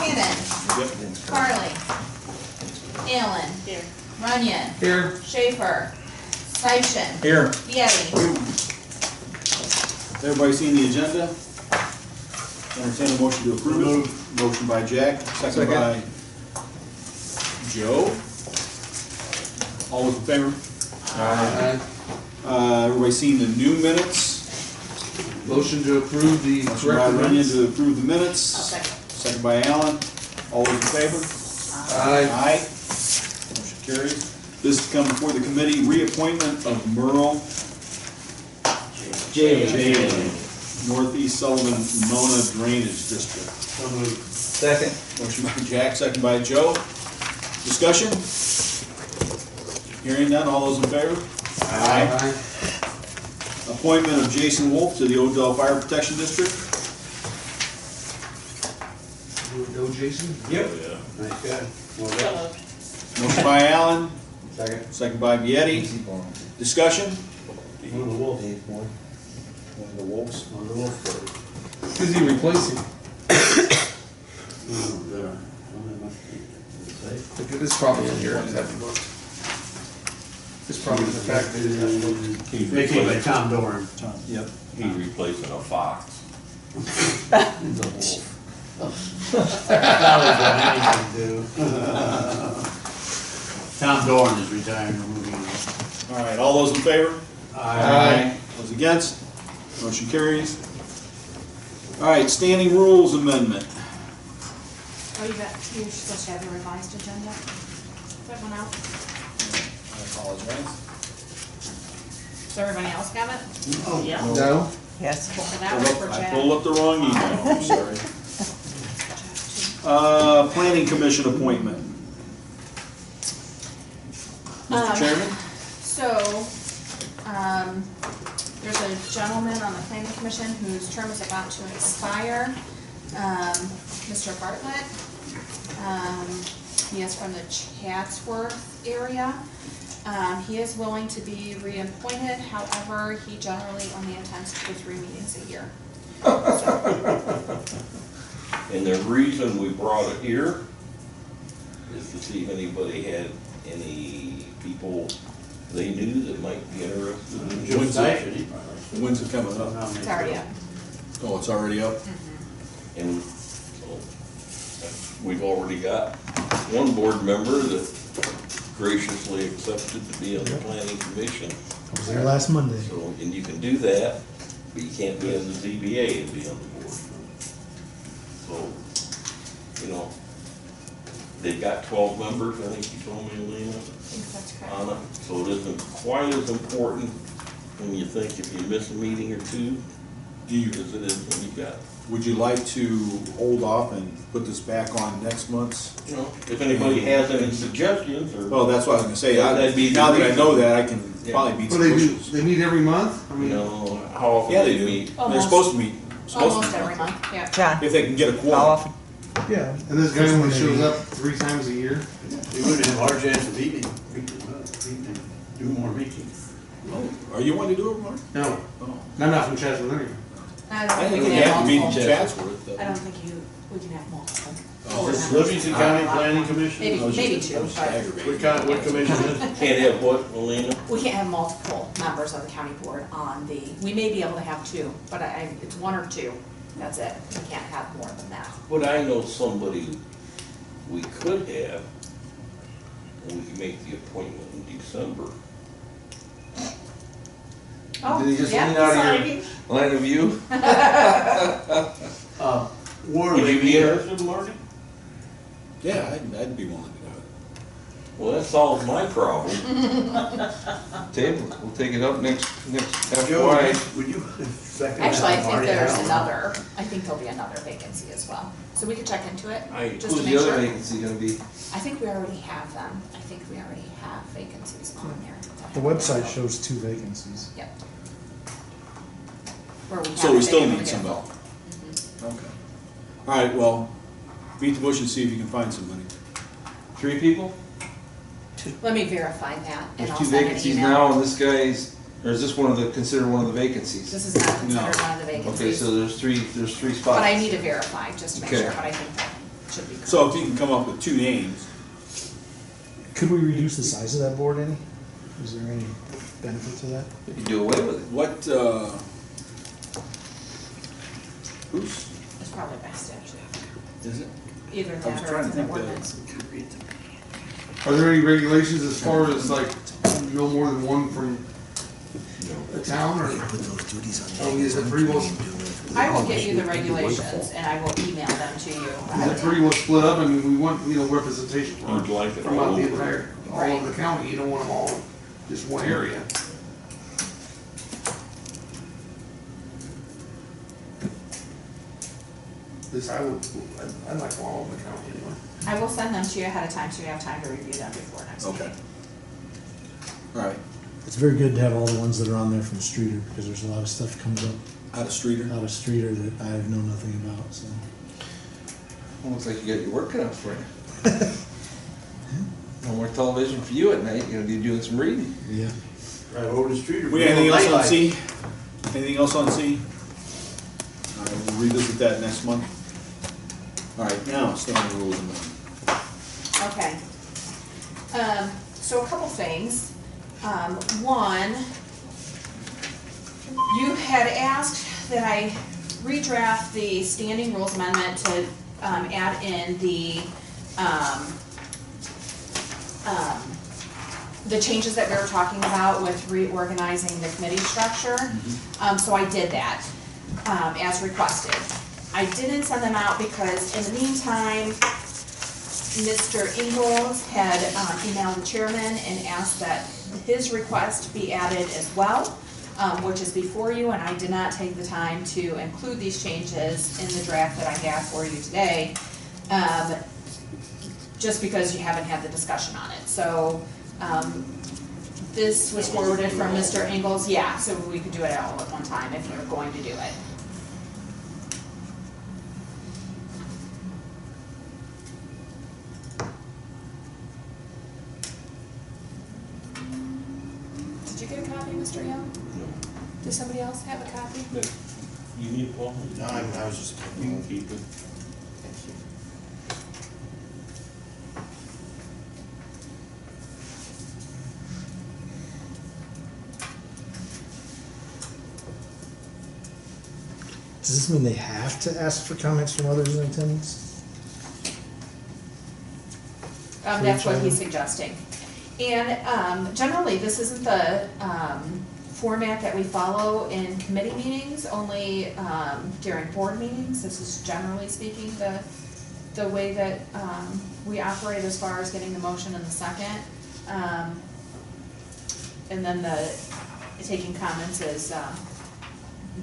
Cannon. Yep. Farley. Allen. Here. Runyon. Here. Schaefer. Sychin. Here. Vieti. Everybody seen the agenda? Entertain a motion to approve. Motion by Jack, second by Joe. All those in favor? Aye. Everybody seen the new minutes? Motion to approve the Motion by corrected Runyon minutes. to approve the minutes. Second. Second by Allen. All those in favor? Aye. Aye. Motion carries. This is come before the committee, reappointment of Merle J. Northeast Sullivan Mona Drainage District. Second. Motion by Jack, second by Joe. Discussion? Hearing none, all those in favor? Aye. Appointment of Jason Wolf to the Odell Fire Protection District. Go, Jason. Yep. Nice guy. So moved. Motion by Allen, Second. second by Vieti. Discussion? One of the wolves. One of the Wolves. One of the wolves. Who's he replacing? This is probably in here. This probably the fact that Vacated by Tom Doran. Yep. He's replacing a fox. Tom Doran is retiring, we're moving on. All right, all those in favor? Aye. Those against? Motion carries. All right, standing rules amendment. Oh, you're supposed to have a revised agenda? Is that one out? I apologize. Does everybody else have it? Oh, yeah. No. Yes. That was for I Chad. pulled up the wrong email, I'm sorry. Planning Commission appointment. Mr. Chairman? So, there's a gentleman on the planning commission whose term is about to expire, Mr. Bartlett. He is from the Chatsworth area. He is willing to be reappointed, however, he generally only attends 2 to 3 meetings a year. And the reason we brought it here is to see if anybody had any people they knew that might be interested in When's it? When's it coming up? It's already up. Oh, it's already up? And so we've already got one board member that graciously accepted to be on the planning commission. I was there last Monday. So, and you can do that, but you can't be on the ZBA and be on the board. So, you know, they've got 12 members, I think you told me, Elena, I think that's correct. on it. So it isn't quite as important when you think if you miss a meeting or two, Do you, as it is when you got. would you like to hold off and put this back on next month's? You know, if anybody has any suggestions or. Well, that's what I was gonna say. Yeah, that'd be the Now that I reason. know that, I can probably beat Well, some they do, bushes. they meet every month? I You mean, know, how often Yeah, they do do. meet? They're Almost. supposed to meet. Almost every month, yeah. John, If they can get a how quorum. often? Yeah. and this guy only shows up 3 times a year? We would have our chance of eating, do more meetings. Oh, are you wanting to do it, Mark? No, Oh. I'm not from Chatsworth anyway. I I don't think think we we have have to meet in multiple. Chatsworth. I don't think we can have multiple. Oh, Is Livingston County Planning Commission? Maybe, I was just- maybe I 2, was but aggravated. What commission is it? Can't have what, Elena? we can't have multiple members of the county board on the, we may be able to have 2, but it's 1 or 2. That's it. We can't have more than that. But I know somebody we could have, and we could make the appointment in December. Oh, Did he just yeah, lean out of sorry. your line of view? War Would you be Lady. interested, Marty? Yeah, I'd be willing to do it. Well, that solves my problem. Table, we'll take it up next Joe, FY. would you second that? Actually, I think Marty? there's don't know. another, I think there'll be another vacancy as well. So we could check into it, just to Who's make the other sure. vacancy gonna be? I think we already have them. I think we already have vacancies on there. The website shows 2 vacancies. Yep. Where we So have we it, still they need can somebody. get full. Okay. All right, well, beat the bush and see if you can find somebody. 3 people? Let me verify that and There's I'll 2 send an vacancies email. now, and this guy's, or is this considered one of the vacancies? This is not considered one of the Okay, vacancies, so there's three spots. but I need to verify just to make Okay. sure, but I think that should be correct. So if you can come up with 2 names, Could we reduce the size of that board any? Is there any benefit to that? You do away with it. what, who's, It's probably by statute. is it? Either was that or trying it's to an think that- ordinance. Are there any regulations as far as like no more than one from a town or? Is it pretty well, is I will get you the regulations and I will email them to you. it pretty well split up? I mean, we want, representation You'd like it from all out the over. entire, all over the county. You don't want them all in just one area. This, I'd like them all over the county anyway. I will send them to you ahead of time so you have time to review them before next Okay. meeting. All right, It's very good to have all the ones that are on there from Streeter, because there's a lot of stuff comes up out of Streeter. out of Streeter that I know nothing about, so. Looks like you got your work cut out for you. No more television for you at night, you're gonna be doing some reading. Yeah. Drive over the street or. We got anything else on Nightlife. C? Anything else on C? All right, we'll revisit that next month. All right, now, standing rules amendment. Okay. So a couple things. One, you had asked that I redraft the standing rules amendment to add in the changes that we were talking about with reorganizing the committee structure. So I did that as requested. I didn't send them out because in the meantime, Mr. Ingalls had emailed the chairman and asked that his request be added as well, which is before you, and I did not take the time to include these changes in the draft that I have for you today, just because you haven't had the discussion on it. So this was forwarded from Mr. Ingalls, yeah, so we could do it all at one time if you're going to do it. Did you get a copy, Mr. Young? No. Does somebody else have a copy? You need one? No, I was just. You can keep it. Does this mean they have to ask for comments from others in attendance? That's what he's suggesting. And generally, this isn't the format that we follow in committee meetings, only during board meetings. This is generally speaking the way that we operate as far as getting the motion in the second. And then the taking comments is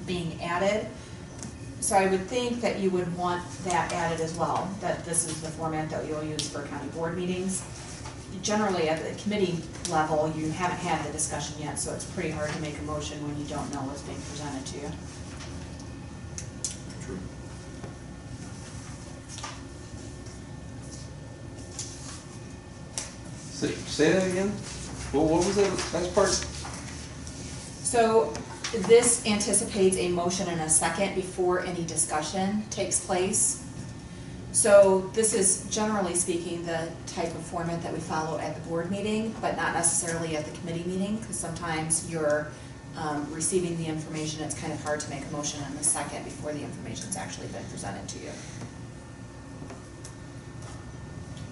being added. So I would think that you would want that added as well, that this is the format that you'll use for county board meetings. Generally, at the committee level, you haven't had the discussion yet, so it's pretty hard to make a motion when you don't know what's being presented to you. True. Say that again? Well, what was that last part? So this anticipates a motion and a second before any discussion takes place. So this is, generally speaking, the type of format that we follow at the board meeting, but not necessarily at the committee meeting, because sometimes you're receiving the information, it's kind of hard to make a motion and a second before the information's actually been presented to you.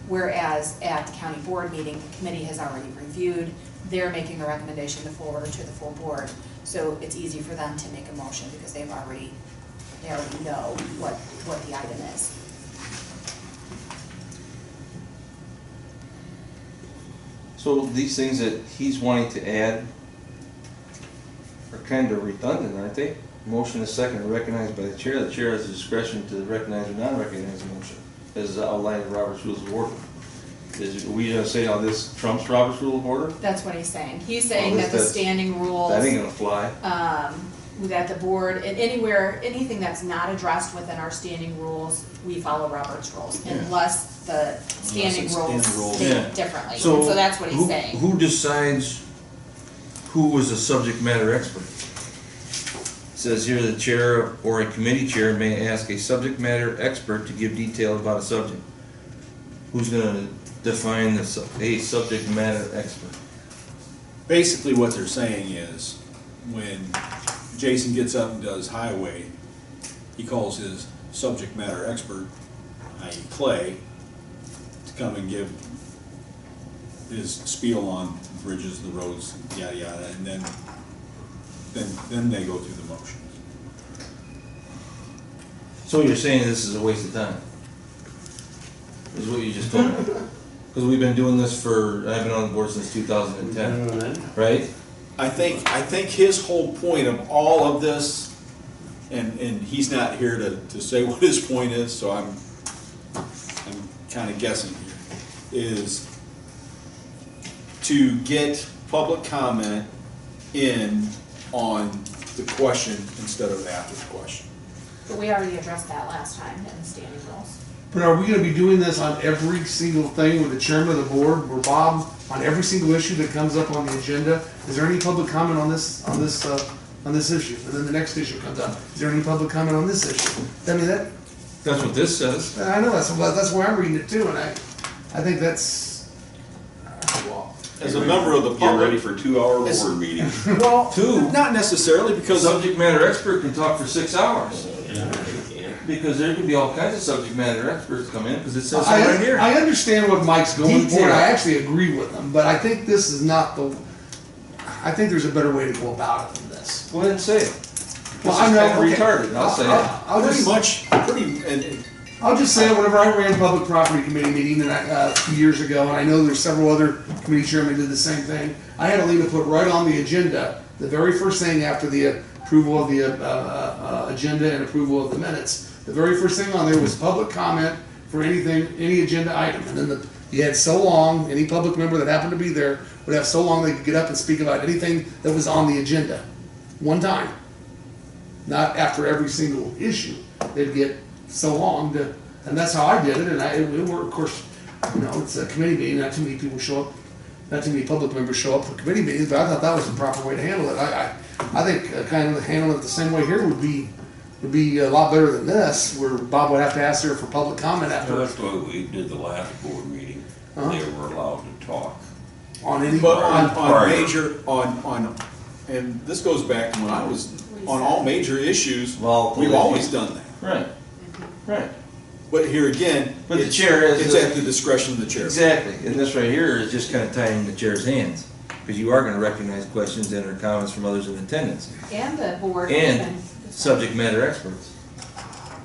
Whereas at the county board meeting, the committee has already reviewed, they're making a recommendation to forward to the full board. So it's easy for them to make a motion because they already know what the item is. So these things that he's wanting to add are kind of redundant, aren't they? Motion is second and recognized by the chair. The chair has the discretion to recognize or not recognize the motion, as outlined in Robert's Rules of Order. Are we gonna say how this trumps Robert's Rule of Order? That's what he's saying. He's saying Well, that the that's- standing rules, That ain't gonna fly. that the board, and anything that's not addressed within our standing rules, we follow Robert's rules, Yeah. unless the standing it's rules standing rules. state Yeah. differently. And So so that's what he's who- saying. Who decides who is a subject matter expert? says here, the chair or a committee chair may ask a subject matter expert to give detail about a subject. Who's gonna define a subject matter expert? Basically, what they're saying is, when Jason gets up and does highway, he calls his subject matter expert, i.e. Clay, to come and give his spiel on bridges, the roads, yada, yada, and then they go through the motions. So you're saying this is a waste of time? Is what you just told me? Because we've been doing this I've been on the board since 2010, right? I think his whole point of all of this, and he's not here to say what his point is, so I'm kind of guessing here, is to get public comment in on the question instead of after the question. But we already addressed that last time in the standing rules. But are we gonna be doing this on every single thing with the chairman of the board, or Bob, on every single issue that comes up on the agenda? Is there any public comment on this issue? And then the next issue comes up, is there any public comment on this issue? I mean, That's what this says. I know, that's where I'm reading it too, and I think that's, well, As a member of the Get ready public, for 2-hour It's- board meeting. well, Two. not necessarily, because Subject matter expert can talk for 6 hours. Yeah. Because there could be all kinds of subject matter experts come in, because it says so right here. I understand what Mike's going for, and Detail. I actually agree with him, but I think this is not I think there's a better way to go about it than this. Go ahead and say it. Well, This I is know, kinda okay. retarded, I'll say it. I'll just say, whenever I ran public property committee meeting a few years ago, and I know there's several other committee chairmen did the same thing, I had Alina put right on the agenda, the very first thing after the approval of the agenda and approval of the minutes, the very first thing on there was public comment for anything, any agenda item. And then you had so long, any public member that happened to be there would have so long they could get up and speak about anything that was on the agenda. One time. Not after every single issue. They'd get so long to, and that's how I did it, and it worked, of course, you know, it's a committee meeting, not too many people show up, not too many public members show up for committee meetings, but I thought that was the proper way to handle it. I think kind of handling it the same way here would be a lot better than this, where Bob would have to ask her for public comment So after, that's why we did the last board meeting. Uh-huh. They were allowed to talk. on any, But on Prior. major, and this goes back to when I was, on all major issues, Volatile we've always issues. done that. Right, right. But here again, But the it's chair is it's the- at the discretion of the chair. Exactly, and this right here is just kind of tying the chair's hands, because you are gonna recognize questions and or comments from others in attendance, And the board. and even- subject matter experts.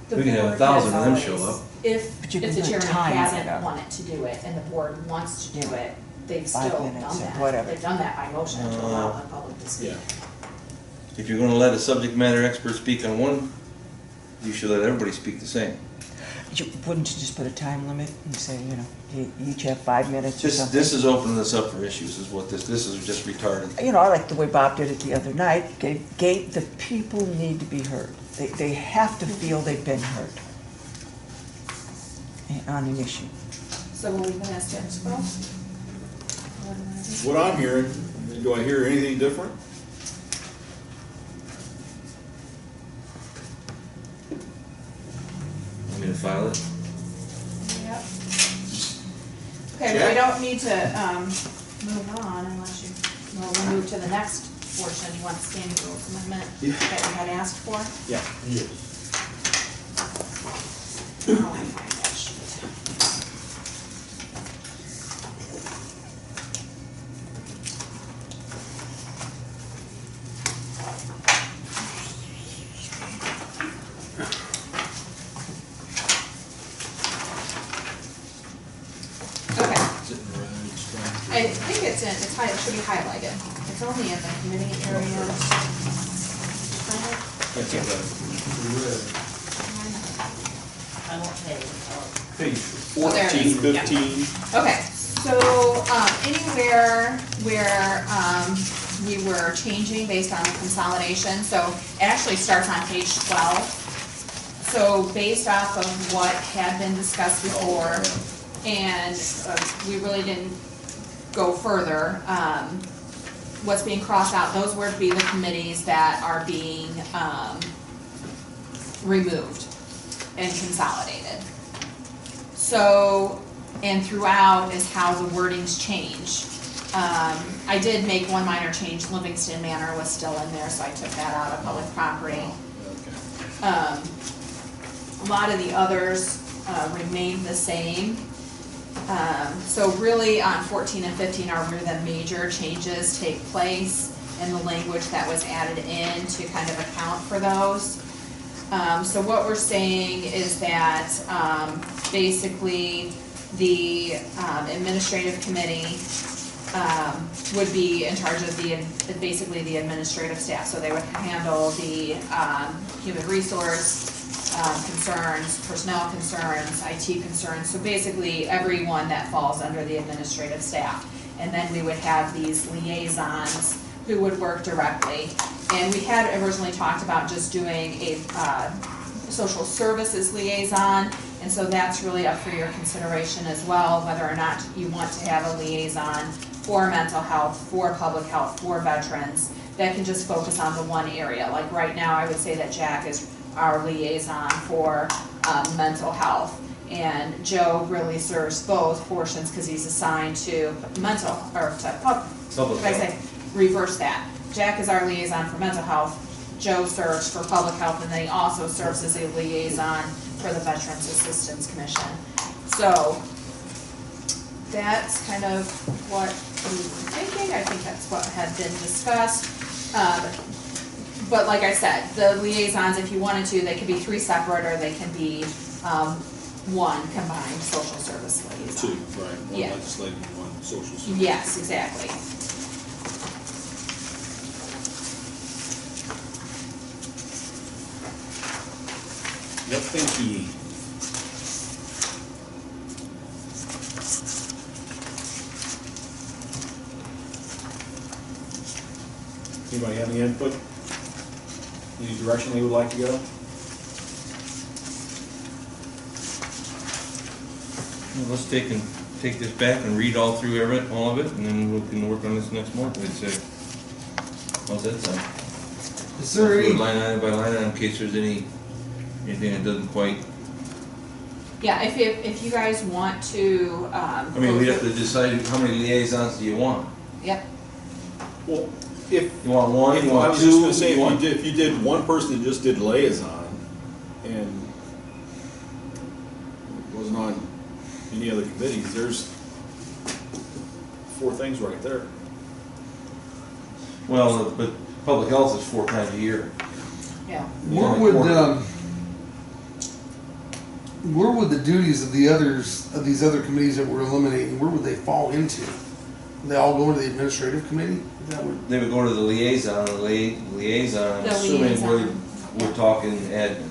the we can have board 1,000 has of them show always- up. If you the can do a chairman time hasn't limit. wanted to do it and the board wants to do it, they've 5 still minutes done or that. whatever. They've done that by motion to allow the public to speak. Yeah. If you're gonna let a subject matter expert speak on one, you should let everybody speak the same. Wouldn't you just put a time limit and say, you know, you each have 5 minutes or something? This is opening this up for issues, is what this is just retarded. You know, I like the way Bob did it the other night, the people need to be heard. They have to feel they've been heard on an issue. So we'll leave it as status quo? What I'm hearing, do I hear anything different? Want me to file it? Yep. Okay, but we don't need to, move on unless we'll move to the next portion, you want standing rules amendment Yeah. that we had asked for. Yeah. Yes. Oh, I find that sheet. Okay. I think it should be highlighted. It's only in the committee areas. That's okay. Page Oh, there it 14, is. Yeah. 15. Okay, so, anywhere where, we were changing based on consolidation, so it actually starts on page 12. So based off of what had been discussed before, and we really didn't go further, what's being crossed out, those were to be the committees that are being, removed and consolidated. So, and throughout is how the wordings change. I did make one minor change, Livingston Manor was still in there, so I took that out of public property. Okay. A lot of the others remained the same. So really on 14 and 15 are where the major changes take place and the language that was added in to kind of account for those. So what we're saying is that basically the administrative committee would be in charge of basically the administrative staff. So they would handle the human resource concerns, personnel concerns, IT concerns, so basically everyone that falls under the administrative staff. And then we would have these liaisons who would work directly. And we had originally talked about just doing a social services liaison, and so that's really up for your consideration as well, whether or not you want to have a liaison for mental health, for public health, for veterans, that can just focus on the one area. Like right now, I would say that Jack is our liaison for mental health, and Joe really serves both portions because he's assigned to mental, or to Public I health. say, reverse that. Jack is our liaison for mental health, Joe serves for public health, and then he also serves as a liaison for the Veterans Assistance Commission. So that's kind of what we were thinking. I think that's what had been discussed. But like I said, the liaisons, if you wanted to, they could be 3 separate, or they can be 1 combined social service liaison. 2, right, one Yeah. legislative and one social service. Yes, exactly. Yep, thank you. Anybody have any input? Any direction they would like to go? Well, let's take this back and read all through all of it, and then we can work on this next month, I'd say. How's that sound? Is there Do it any, line item by line item in case there's anything that doesn't quite, Yeah, if you guys want to, I mean, we have to decide how many liaisons do you want? Yep, Well, if, You want one, you I want was just two, gonna say, you want? if you did one person that just did liaison and wasn't on any other committees, there's 4 things right there. Well, but public health is 4 times a year. yeah. where would the duties of these other committees that we're eliminating, where would they fall into? Would they all go into the administrative committee? Is that what? They would go to the liaison, liaison, The assuming liaison. we're talking admin.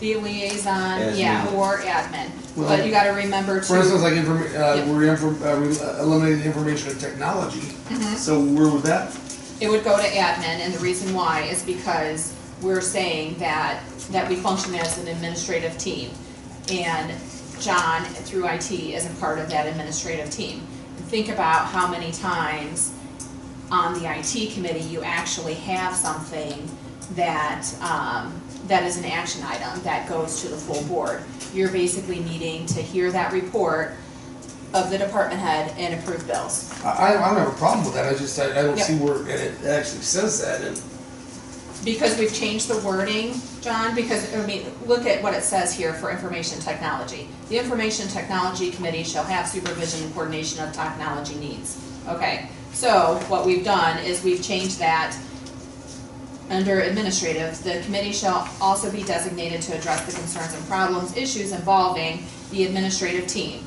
The liaison, As yeah, needed. or admin, Well, but you gotta remember For instance, to, like Yep. we're eliminating information and technology. Mhm. So where would that? it would go to admin, and the reason why is because we're saying that we function as an administrative team. And John, through IT, is a part of that administrative team. Think about how many times on the IT committee you actually have something that, that is an action item that goes to the full board. You're basically needing to hear that report of the department head and approve bills. I don't have a problem with that, I don't Yep. see where it actually says that, and Because we've changed the wording, John, because, I mean, look at what it says here for information technology. The Information Technology Committee shall have supervision and coordination of technology needs. Okay, so what we've done is we've changed that under administrative. The committee shall also be designated to address the concerns and problems, issues involving the administrative team,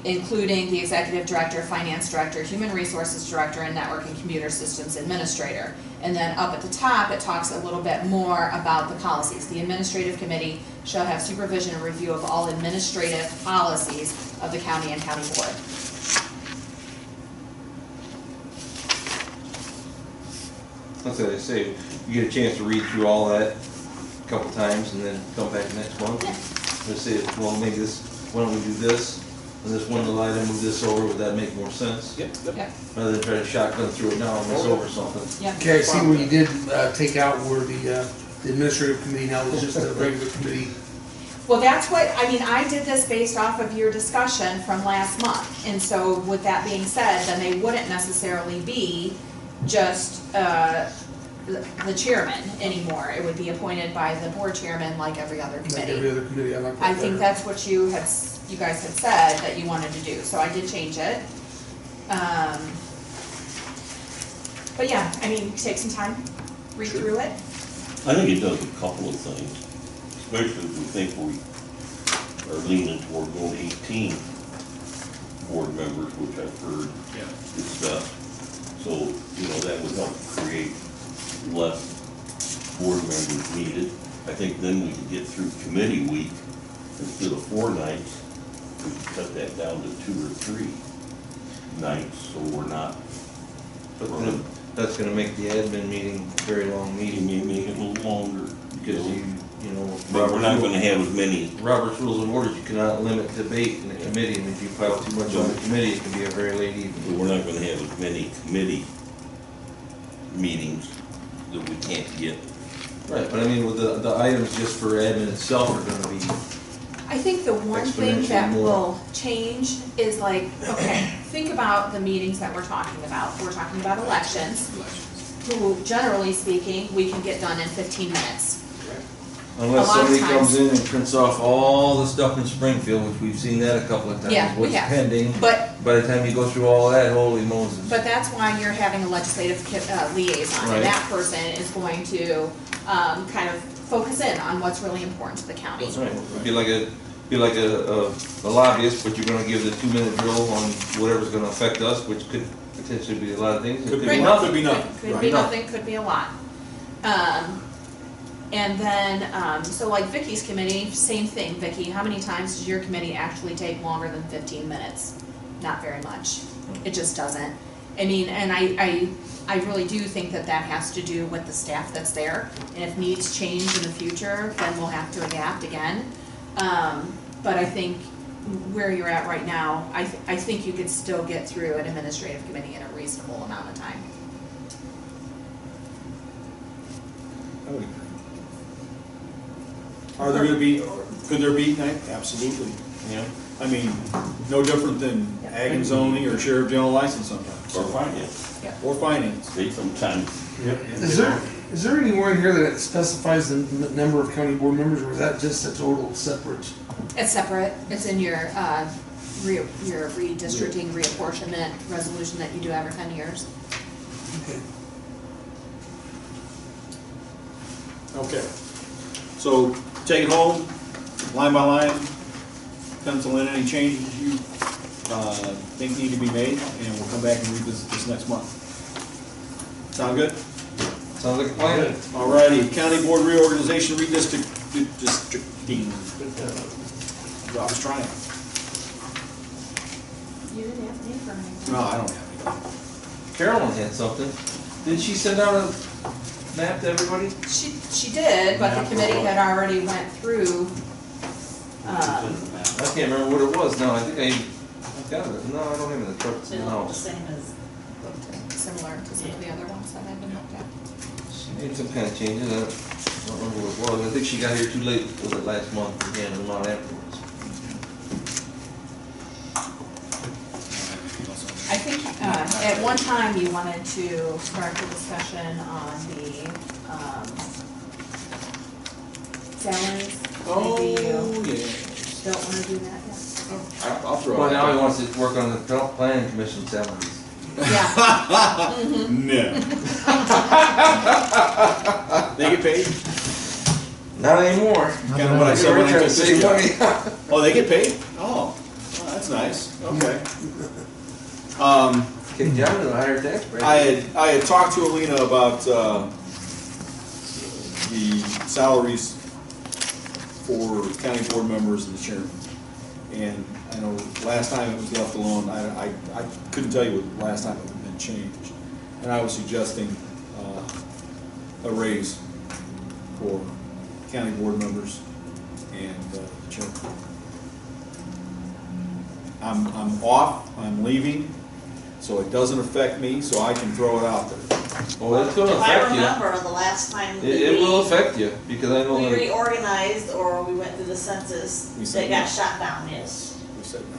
including the executive director, finance director, human resources director, and network and computer systems administrator. And then up at the top, it talks a little bit more about the policies. The administrative committee shall have supervision and review of all administrative policies of the county and county board. That's what I say, you get a chance to read through all that a couple times and then come back next month. Yeah. Let's say, well, maybe this, why don't we do this? on this one line and move this over, would that make more sense? Yep, Yep, Rather than try to shotgun through it now and miss over something. yep. Okay, I see where you did take out where the administrative committee now is just a regular committee. Well, that's what, I mean, I did this based off of your discussion from last month. And so with that being said, then they wouldn't necessarily be just the chairman anymore. It would be appointed by the board chairman like every other Like every committee. other committee, I like that I think better. that's what you guys had said that you wanted to do, so I did change it. But yeah, I mean, take some time, read through it. I think it does a couple of things, especially if we think we are leaning toward going 18 board members, which I've heard yeah. discussed. So, you know, that would help create less board members needed. I think then we could get through committee week instead of 4 nights. We could cut that down to 2 or 3 nights, so we're not. But then that's gonna make the admin meeting a very long You meeting, may make it a little longer, because you know. but we're not gonna have as many. Robert's Rules of Orders, you cannot limit debate in a committee, and if you pile too much on the committee, it can be a very late evening. We're not gonna have as many committee meetings that we can't get. Right, but I mean, with the items just for admin itself are gonna be, I think the one thing Exponentially that more. will change is like, okay, think about the meetings that we're talking about. We're talking about elections, who generally speaking, we can get done in 15 minutes. unless A lot of somebody times- comes in and prints off all the stuff in Springfield, which we've seen that a couple of Yeah, times, we what's have. pending. But By the time you go through all of that, holy Moses. But that's why you're having a legislative liaison, Right. and that person is going to kind of focus in on what's really important to the county. That's right, it'd be like a lobbyist, but you're gonna give the 2-minute drill on whatever's gonna affect us, which could potentially be a lot of things. It Could be Right. nothing. Could be nothing. Could Right. be nothing, could be a lot. And then, so like Vicky's committee, same thing, Vicky, how many times does your committee actually take longer than 15 minutes? Not very much, it just doesn't. I mean, and I really do think that that has to do with the staff that's there, and if needs change in the future, then we'll have to adapt again. But I think where you're at right now, I think you could still get through an administrative committee in a reasonable amount of time. I would agree. Are there gonna be, could there be night? Absolutely. Yeah. I mean, no different than ag and zoning or sheriff general license sometimes. Or finance. Or finance. They sometimes. Is there anywhere in here that specifies the number of county board members, or is that just a total separate? It's separate, it's in your redistricting, reapportionment resolution that you do every 10 years. Okay. Okay. So take it home, line by line, pencil in any changes you think need to be made, and we'll come back and revisit this next month. Sound good? Sounds like a plan. Alrighty, county board reorganization, redistricting. I was trying. You didn't ask me for anything. No, I don't have anything. Carolyn had something. Didn't she send out a map to everybody? She did, but the committee had already went through, I can't remember what it was now. I think I've got it. No, I don't have it in the truck. It's in the The house. same as, similar to some of the other ones that have been looked at. She made some kind of changes. I don't remember what it was. I think she got here too late. Was it last month? Again, a lot afterwards. I think, at one time you wanted to start the discussion on the, salaries. Maybe you yeah. don't wanna do that yet. I'll throw Well, it now he out. wants to work on the planning commission salaries. Yeah, No. They get paid? Not anymore. Kind of what I said We're when I trying took to this save job. money. Oh, they get paid? Oh, that's nice, okay. Okay, John, a higher tax rate. I had talked to Alina about, the salaries for county board members and the chairman. And I know last time it was left alone, I couldn't tell you what the last time it had been changed. And I was suggesting, a raise for county board members and the chairman. I'm off, I'm leaving, so it doesn't affect me, so I can throw it out there. Well, it's gonna If I affect you. remember the last time that It will we, affect you, because I know we that, reorganized or we went through the census, We said that got no. shot down, yes. We said no.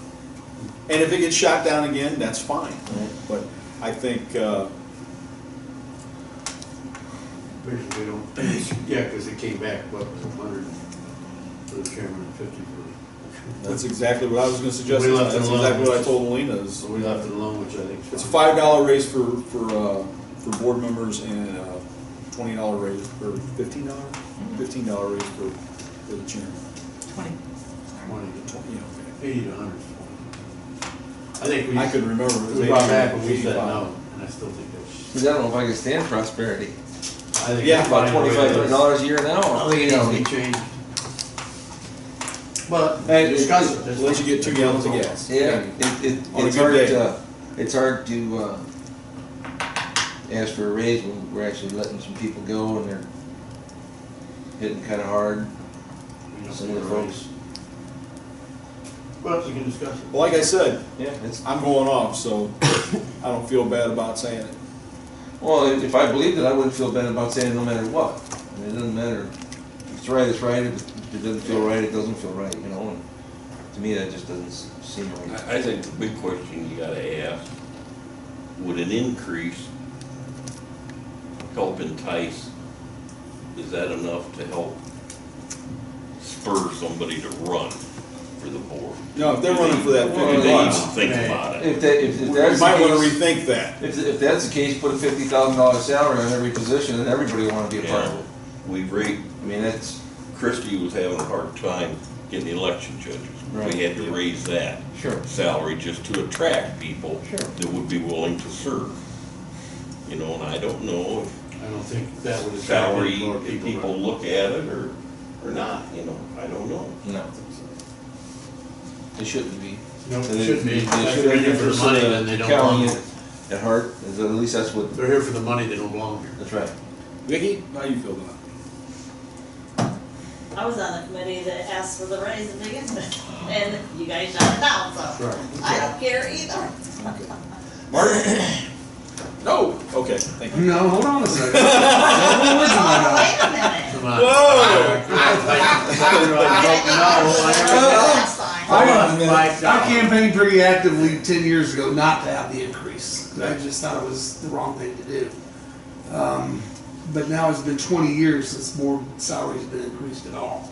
And if it gets shot down again, that's fine, but I think, Basically, don't, yeah, because it came back, what, 100 for the chairman and 50 for. that's exactly what I was gonna suggest. We left it That's alone. exactly what I told Melina is. So we left it alone, which I think is It's a fine. $5 raise for board members and a $20 raise, or $15? $15 raise for the chairman. 20. 20, Yeah, 80 to 100 is 20. I think we. I couldn't remember. It was We brought 80 back, but we said 85. no, and I still think that's. because I don't know if I can stand prosperity. I think Yeah, it's About fine the way it is. $2,500 a year now. I think it needs to be changed. But Hey, Discuss it. let you get 2 gallons of gas. Yeah, On a it's good hard day. to, it's hard to, ask for a raise when we're actually letting some people go and they're hitting kinda hard, We don't some of the think we're folks. right. Well, we can discuss it. Well, like I said, Yeah, it's, I'm going off, so I don't feel bad about saying it. well, if I believed it, I wouldn't feel bad about saying it no matter what. I mean, it doesn't matter. If it's right, it's right. If it doesn't feel right, it doesn't feel right, you know? And to me, that just doesn't seem right. I think the big question you gotta ask, would an increase help entice, is that enough to help spur somebody to run for the board? No, if they're running for that Do 50 they even bucks, think about it? If you that's might wanna the case, rethink that. if that's the case, put a $50,000 salary on every position and everybody will wanna be a part of it. We rate, I mean, that's, Christie was having a hard time getting the election judges. Right. We had to raise that sure. salary just to attract people Sure. that would be willing to serve. You know, and I don't know if I don't think that would attract salary, any more if people look at it or not, you know, I don't know. No. It shouldn't be. No, it They- shouldn't be. they If should they're be here for the money, then they don't county belong. at heart, at least that's what, If they're here for the money, they don't belong here. that's right. Vicki, how you feel about it? I was on the committee that asked for the raise to begin with, and you guys shot it down, so Right. I don't care either. Martin? No. Okay, thank you. no, hold on a second. Got a little words in my mouth. Wait a minute. Come on. Last time. I campaigned pretty actively 10 years ago not to have the increase. I just thought it was the wrong thing to do. But now it's been 20 years since board salary's been increased at all.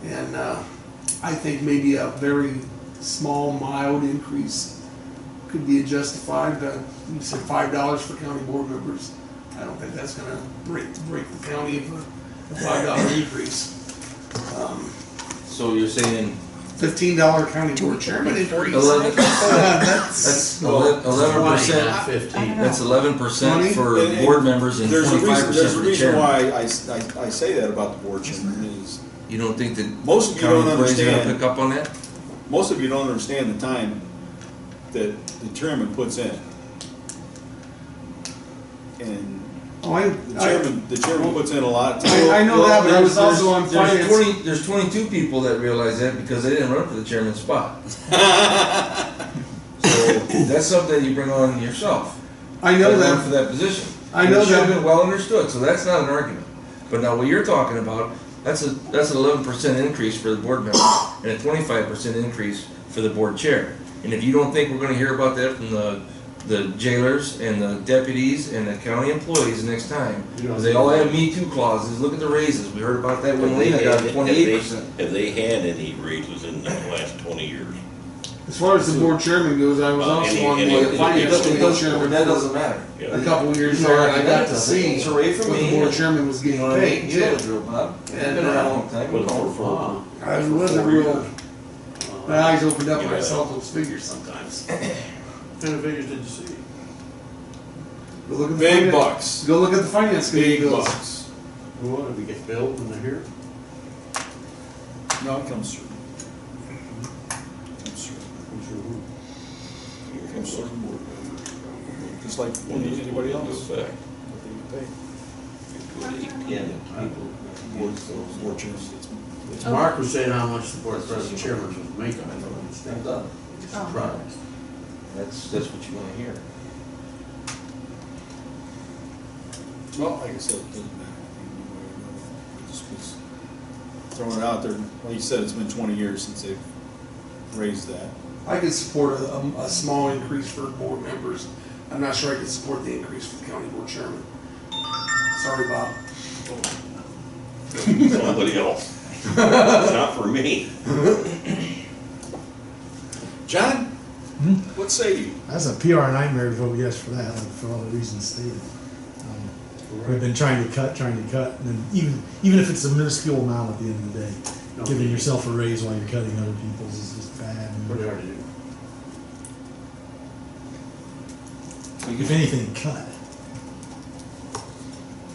And I think maybe a very small, mild increase could be justified. You said $5 for county board members. I don't think that's gonna break the county for a $5 increase. So you're saying $15 county board chairman increase. 11, That's, that's 20, 11%, not 15. that's 11% for And- board members and There's a 25% reason, there's for a the reason chairman. why I say that about the board chairman is, You don't think that most of you county don't employees are gonna understand, pick up on that? most of you don't understand the time that the chairman puts in. And the chairman puts in a lot of time. I know that, but I was also on There's finance. There's 22 people that realize that because they didn't run for the chairman's spot. So that's something you bring on yourself. I know Run for that. that position. I know It should have that. been well understood, so that's not an argument. But now what you're talking about, that's an 11% increase for the board member and a 25% increase for the board chair. And if you don't think we're gonna hear about that from the jailers and the deputies and the county employees next time, because they all have Me Too clauses, look at the raises, we heard about that when Lena got 28%. Have they had any raises in the last 20 years? As far as the board chairman goes, I was also on the finance committee chairman That for doesn't matter. a couple of years there, and I got to see It's a rate for what the me. board chairman was You getting know what I mean? paid You know too. the drill, Bob. You've And, been around a long time. But You know. for I wasn't real, my eyes opened up when I saw those figures sometimes. What kind of figures did you see? Go look at the Big finance- bucks, Go look at the finance committee big bills. bucks. What, did we get billed when they're here? No, it comes through. Comes through. I'm sure who. Comes through the board. Just like anybody else. Effect. Board chairman. Mark was saying how much the board president chairman was making, I don't understand. Oh. products. That's what you wanna hear. Well, like I said, it doesn't matter. Just was throwing it out there. Like you said, it's been 20 years since they've raised that. I could support a small increase for board members. I'm not sure I could support the increase for the county board chairman. Sorry, Bob. Somebody else. It's not for me. John, what say you? That's a PR nightmare to vote yes for that, like, for all the reasons stated. We've been trying to cut, and then even if it's a minuscule amount at the end of the day, No. giving yourself a raise while you're cutting other people's is just bad. Pretty hard to do. If anything, cut.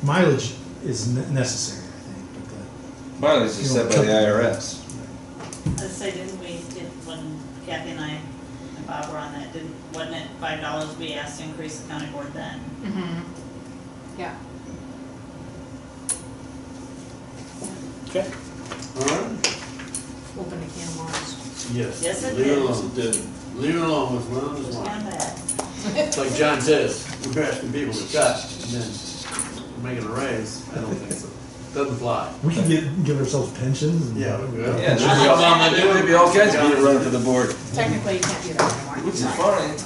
Mileage is necessary, I think, but the. Mileage is set by the IRS. Let's say, didn't we, when Kathy and I and Bob were on that, wasn't it $5 we asked to increase the county board then? Mm-hmm. Yeah. Okay. All right? Open a can of worms. Yes. Yes, it Leave it did. alone. Leave it alone, it's none of It's his kind wine. of bad. It's like John says, we're asking people to cut and then we're making a raise. I don't think so. Doesn't fly. We can give ourselves pensions. And Yeah, we will. Yeah, there'd be all kinds of people running for the board. Technically, you can't do that anymore. Which is fine.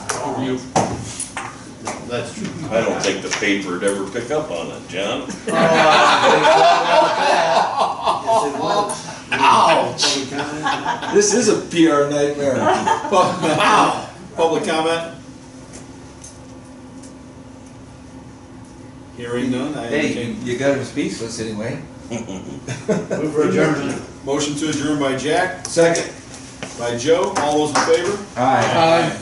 No, that's true. I don't think the paper'd ever pick up on it, John. Ouch! This is a PR nightmare. Public comment? Hearing none, I Hey, entertain. you got him speechless anyway. Move for adjournment. Motion to adjourn by Jack, Second. by Joe. All those in favor? Aye. Aye.